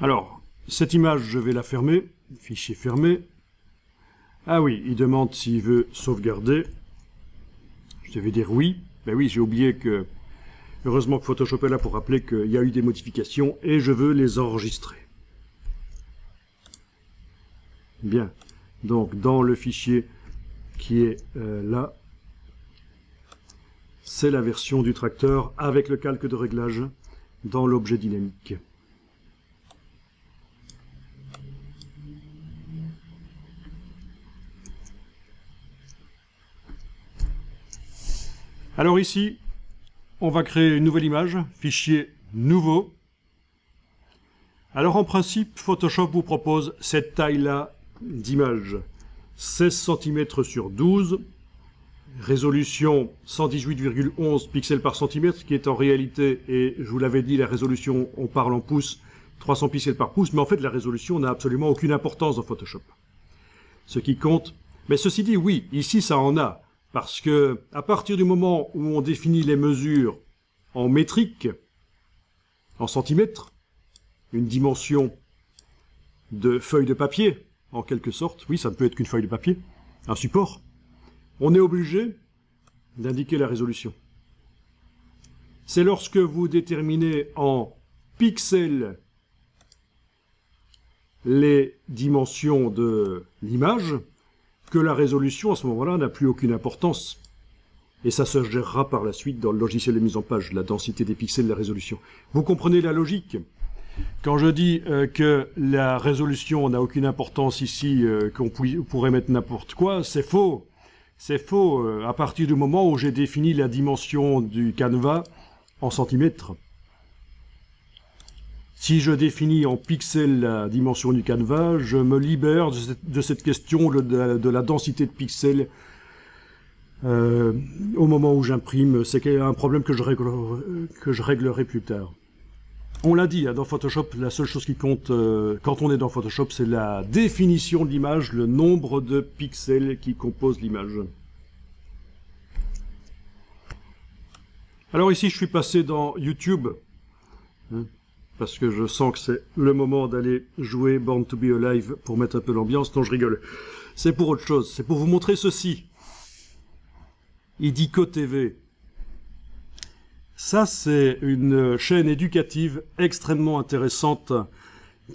Alors, cette image, je vais la fermer. Fichier fermé. Ah oui, il demande s'il veut sauvegarder. Je vais dire oui. Ben oui, j'ai oublié que... Heureusement que Photoshop est là pour rappeler qu'il y a eu des modifications et je veux les enregistrer. Bien. Donc, dans le fichier qui est là, c'est la version du tracteur avec le calque de réglage dans l'objet dynamique. Alors ici, on va créer une nouvelle image, fichier nouveau. Alors en principe, Photoshop vous propose cette taille-là d'image, 16 cm sur 12, résolution 118,11 pixels par centimètre, qui est en réalité, et je vous l'avais dit, la résolution, on parle en pouces, 300 pixels par pouce, mais en fait la résolution n'a absolument aucune importance dans Photoshop. Ce qui compte, mais ceci dit, oui, ici ça en a. Parce que, à partir du moment où on définit les mesures en métrique, en centimètres, une dimension de feuille de papier, en quelque sorte, oui, ça ne peut être qu'une feuille de papier, un support, on est obligé d'indiquer la résolution. C'est lorsque vous déterminez en pixels les dimensions de l'image, que la résolution, à ce moment-là, n'a plus aucune importance. Et ça se gérera par la suite dans le logiciel de mise en page, la densité des pixels, la résolution. Vous comprenez la logique? Quand je dis que la résolution n'a aucune importance ici, qu'on pourrait mettre n'importe quoi, c'est faux. C'est faux à partir du moment où j'ai défini la dimension du canevas en centimètres. Si je définis en pixels la dimension du canevas, je me libère de cette question de la densité de pixels au moment où j'imprime. C'est un problème que je réglerai plus tard. On l'a dit, hein, dans Photoshop, la seule chose qui compte quand on est dans Photoshop, c'est la définition de l'image, le nombre de pixels qui composent l'image. Alors ici, je suis passé dans YouTube. Parce que je sens que c'est le moment d'aller jouer Born to be Alive pour mettre un peu l'ambiance. Non, je rigole. C'est pour autre chose. C'est pour vous montrer ceci. Idico TV. Ça, c'est une chaîne éducative extrêmement intéressante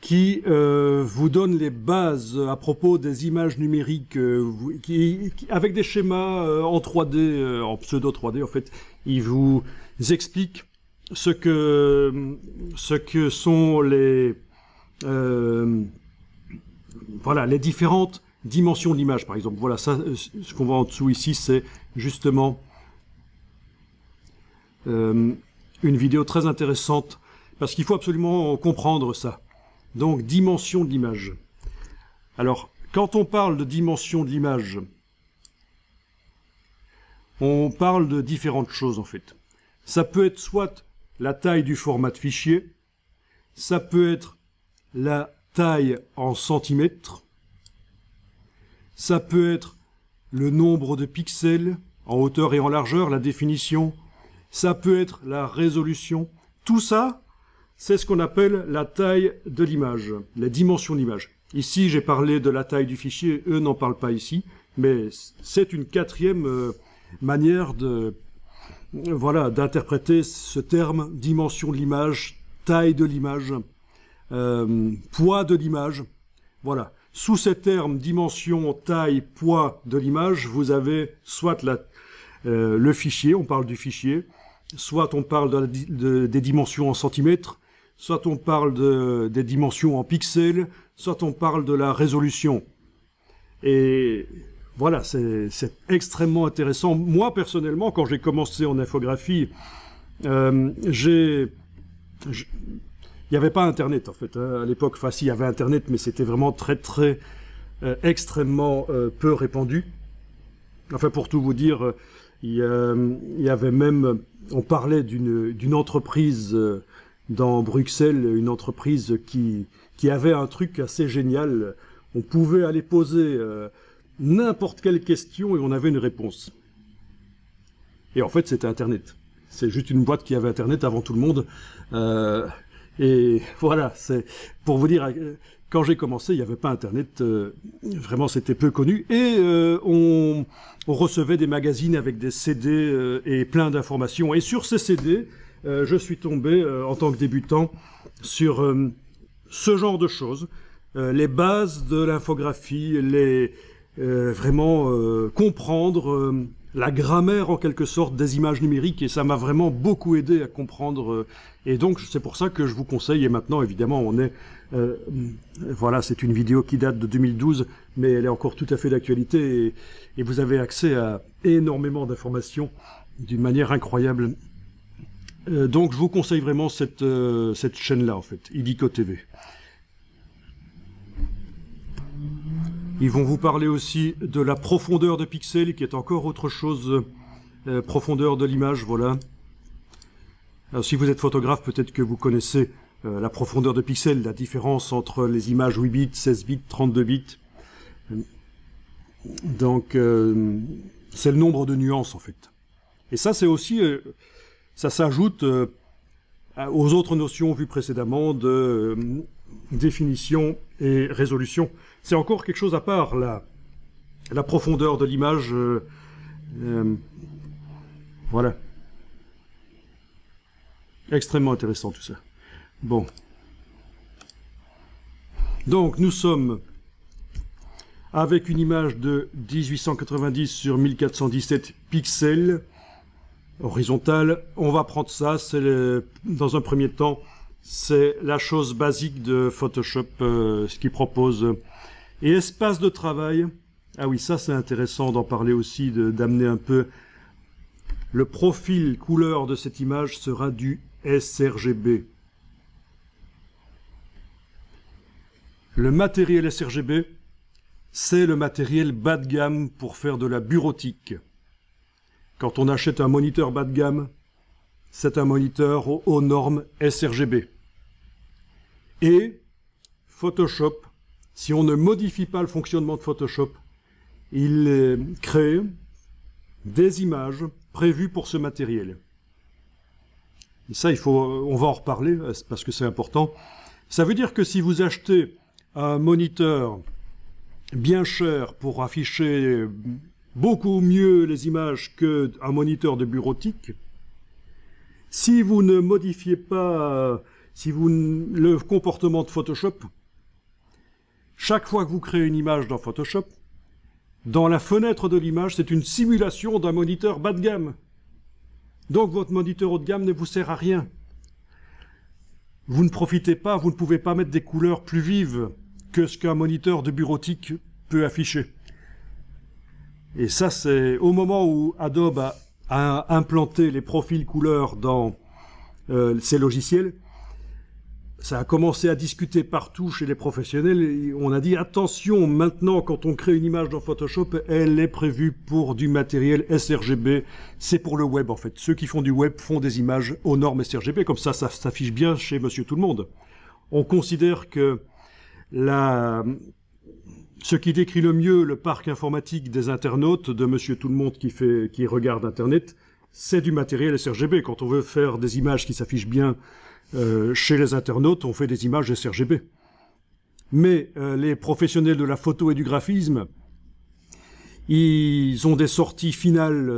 qui vous donne les bases à propos des images numériques avec des schémas en 3D, en pseudo 3D en fait. Il vous explique ce que sont les voilà, les différentes dimensions de l'image, par exemple. Voilà, ça, ce qu'on voit en dessous ici, c'est justement une vidéo très intéressante, parce qu'il faut absolument comprendre ça. Donc, dimension de l'image. Alors, quand on parle de dimension de l'image, on parle de différentes choses, en fait. Ça peut être soit la taille du format de fichier, ça peut être la taille en centimètres, ça peut être le nombre de pixels en hauteur et en largeur, la définition, ça peut être la résolution. Tout ça, c'est ce qu'on appelle la taille de l'image, les dimensions de l'image. Ici, j'ai parlé de la taille du fichier, eux n'en parlent pas ici, mais c'est une quatrième manière de... Voilà, d'interpréter ce terme, dimension de l'image, taille de l'image, poids de l'image. Voilà. Sous ces termes, dimension, taille, poids de l'image, vous avez soit le fichier, on parle du fichier, soit on parle des dimensions en centimètres, soit on parle des dimensions en pixels, soit on parle de la résolution. Et... voilà, c'est extrêmement intéressant. Moi, personnellement, quand j'ai commencé en infographie, il n'y avait pas Internet, en fait. Hein. À l'époque, enfin, si, il y avait Internet, mais c'était vraiment extrêmement peu répandu. Enfin, pour tout vous dire, il y avait même... On parlait d'une entreprise dans Bruxelles, une entreprise qui avait un truc assez génial. On pouvait aller poser... n'importe quelle question et on avait une réponse. Et en fait, c'était Internet. C'est juste une boîte qui avait Internet avant tout le monde. Et voilà, c'est pour vous dire, quand j'ai commencé, il n'y avait pas Internet, vraiment c'était peu connu, et on recevait des magazines avec des CD et plein d'informations. Et sur ces CD, je suis tombé, en tant que débutant, sur ce genre de choses, les bases de l'infographie, vraiment comprendre la grammaire en quelque sorte des images numériques, et ça m'a vraiment beaucoup aidé à comprendre. Et donc c'est pour ça que je vous conseille. Et maintenant évidemment on est voilà, c'est une vidéo qui date de 2012, mais elle est encore tout à fait d'actualité, et vous avez accès à énormément d'informations d'une manière incroyable. Donc je vous conseille vraiment cette chaîne-là en fait, Illico TV. Ils vont vous parler aussi de la profondeur de pixels, qui est encore autre chose, profondeur de l'image, voilà. Alors, si vous êtes photographe, peut-être que vous connaissez la profondeur de pixels, la différence entre les images 8 bits, 16 bits, 32 bits. Donc, c'est le nombre de nuances, en fait. Et ça, c'est aussi, ça s'ajoute aux autres notions vues précédemment de définition et résolution. C'est encore quelque chose à part, la profondeur de l'image. Voilà. Extrêmement intéressant tout ça. Bon. Donc nous sommes avec une image de 1890 sur 1417 pixels, horizontale. On va prendre ça, dans un premier temps, c'est la chose basique de Photoshop, ce qu'il propose. Et espace de travail, ah oui, ça c'est intéressant d'en parler aussi, d'amener un peu. Le profil couleur de cette image sera du sRGB. Le matériel sRGB, c'est le matériel bas de gamme pour faire de la bureautique. Quand on achète un moniteur bas de gamme, c'est un moniteur aux normes sRGB. Et Photoshop, si on ne modifie pas le fonctionnement de Photoshop, il crée des images prévues pour ce matériel. Et ça, on va en reparler parce que c'est important. Ça veut dire que si vous achetez un moniteur bien cher pour afficher beaucoup mieux les images qu'un moniteur de bureautique, si vous ne modifiez pas le comportement de Photoshop, chaque fois que vous créez une image dans Photoshop, dans la fenêtre de l'image, c'est une simulation d'un moniteur bas de gamme. Donc votre moniteur haut de gamme ne vous sert à rien. Vous ne profitez pas, vous ne pouvez pas mettre des couleurs plus vives que ce qu'un moniteur de bureautique peut afficher. Et ça, c'est au moment où Adobe a implanté les profils couleurs dans ces logiciels, ça a commencé à discuter partout chez les professionnels. Et on a dit attention, maintenant quand on crée une image dans Photoshop, elle est prévue pour du matériel sRGB. C'est pour le web en fait. Ceux qui font du web font des images aux normes sRGB, comme ça s'affiche bien chez Monsieur Tout le Monde. On considère que ce qui décrit le mieux le parc informatique des internautes, de Monsieur Tout le Monde qui regarde Internet, c'est du matériel sRGB. Quand on veut faire des images qui s'affichent bien chez les internautes, on fait des images sRGB. Mais les professionnels de la photo et du graphisme, ils ont des sorties finales.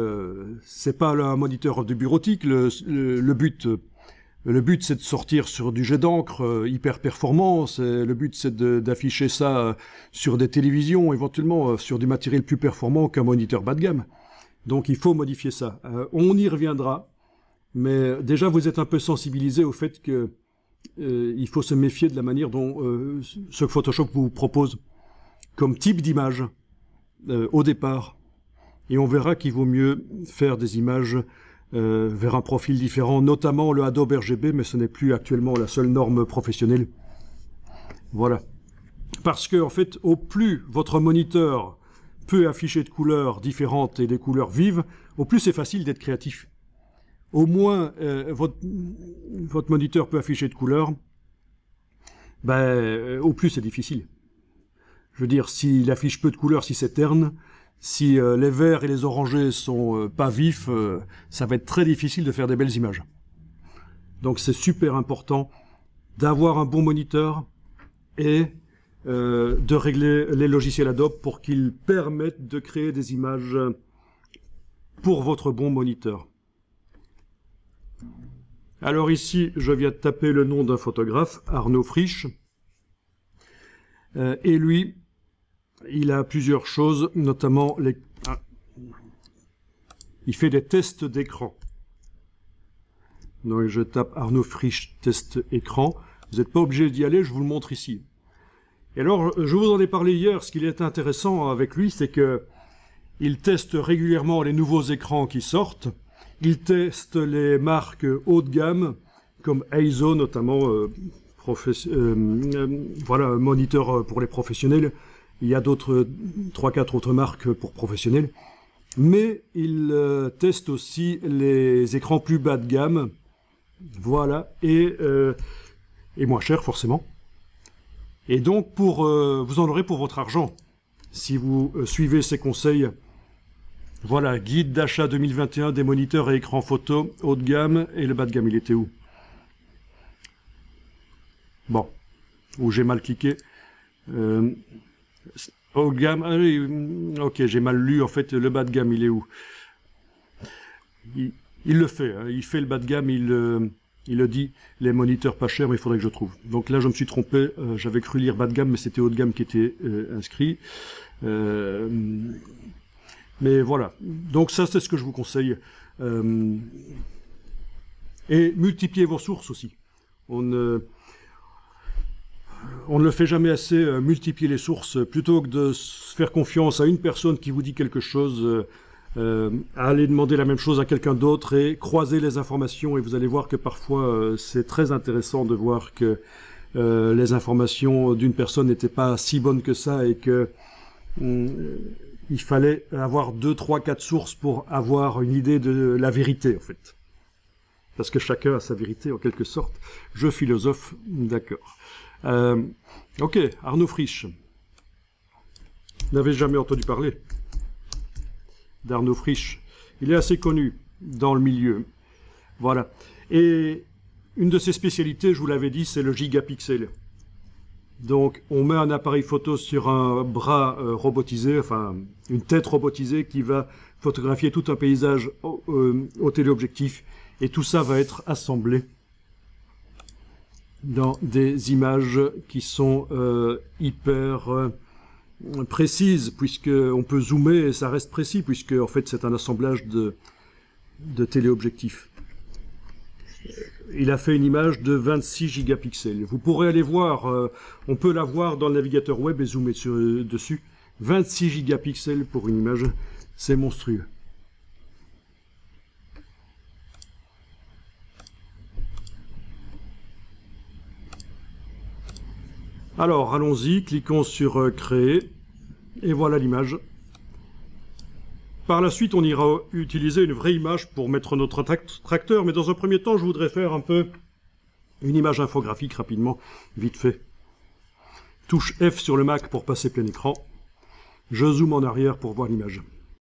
C'est pas un moniteur de bureautique. Le but, c'est de sortir sur du jet d'encre hyper performant. Le but, c'est d'afficher ça sur des télévisions, éventuellement sur du matériel plus performant qu'un moniteur bas de gamme. Donc il faut modifier ça. On y reviendra. Mais déjà, vous êtes un peu sensibilisé au fait que il faut se méfier de la manière dont ce que Photoshop vous propose comme type d'image au départ. Et on verra qu'il vaut mieux faire des images vers un profil différent, notamment le Adobe RGB, mais ce n'est plus actuellement la seule norme professionnelle. Voilà. Parce que, en fait, au plus votre moniteur peut afficher de couleurs différentes et des couleurs vives, au plus c'est facile d'être créatif. Au moins, votre moniteur peut afficher de couleurs, au plus c'est difficile. Je veux dire, s'il affiche peu de couleurs, si c'est terne, si les verts et les orangés sont pas vifs, ça va être très difficile de faire des belles images. Donc c'est super important d'avoir un bon moniteur et de régler les logiciels Adobe pour qu'ils permettent de créer des images pour votre bon moniteur. Alors ici, je viens de taper le nom d'un photographe, Arnaud Frisch, et lui, il a plusieurs choses, notamment il fait des tests d'écran. Donc je tape Arnaud Frisch test écran. Vous n'êtes pas obligé d'y aller, je vous le montre ici. Et alors, je vous en ai parlé hier, ce qui est intéressant avec lui, c'est que il teste régulièrement les nouveaux écrans qui sortent. Il teste les marques haut de gamme, comme Eizo notamment, voilà, un moniteur pour les professionnels. Il y a d'autres, 3-4 autres marques pour professionnels. Mais il teste aussi les écrans plus bas de gamme, voilà, et moins cher forcément. Et donc, vous en aurez pour votre argent, si vous suivez ces conseils. Voilà, guide d'achat 2021 des moniteurs et écrans photo, haut de gamme, et le bas de gamme, il était où? Bon, où j'ai mal cliqué. Haut de gamme, ok, j'ai mal lu, en fait, le bas de gamme, il est où? Il le fait, hein, il fait le bas de gamme, il le dit, les moniteurs pas chers, mais il faudrait que je trouve. Donc là, je me suis trompé, j'avais cru lire bas de gamme, mais c'était haut de gamme qui était inscrit. Mais voilà, donc ça, c'est ce que je vous conseille. Et multipliez vos sources aussi. On ne le fait jamais assez, multiplier les sources, plutôt que de se faire confiance à une personne qui vous dit quelque chose, aller demander la même chose à quelqu'un d'autre et croiser les informations, et vous allez voir que parfois c'est très intéressant de voir que les informations d'une personne n'étaient pas si bonnes que ça, et que il fallait avoir 2, 3, 4 sources pour avoir une idée de la vérité, en fait. Parce que chacun a sa vérité, en quelque sorte. Je philosophe, d'accord. Ok, Arnaud Frisch. Vous n'avez jamais entendu parler d'Arnaud Frisch. Il est assez connu dans le milieu. Voilà. Et une de ses spécialités, je vous l'avais dit, c'est le gigapixel. Donc, on met un appareil photo sur un bras robotisé, enfin, une tête robotisée qui va photographier tout un paysage au téléobjectif. Et tout ça va être assemblé dans des images qui sont hyper précises, puisqu'on peut zoomer et ça reste précis, puisque en fait c'est un assemblage de téléobjectifs. Il a fait une image de 26 gigapixels. Vous pourrez aller voir, on peut la voir dans le navigateur web et zoomer dessus. 26 gigapixels pour une image, c'est monstrueux. Alors, allons-y, cliquons sur Créer, et voilà l'image. Par la suite, on ira utiliser une vraie image pour mettre notre tracteur, mais dans un premier temps, je voudrais faire un peu une image infographique rapidement, vite fait. Touche F sur le Mac pour passer plein écran. Je zoome en arrière pour voir l'image.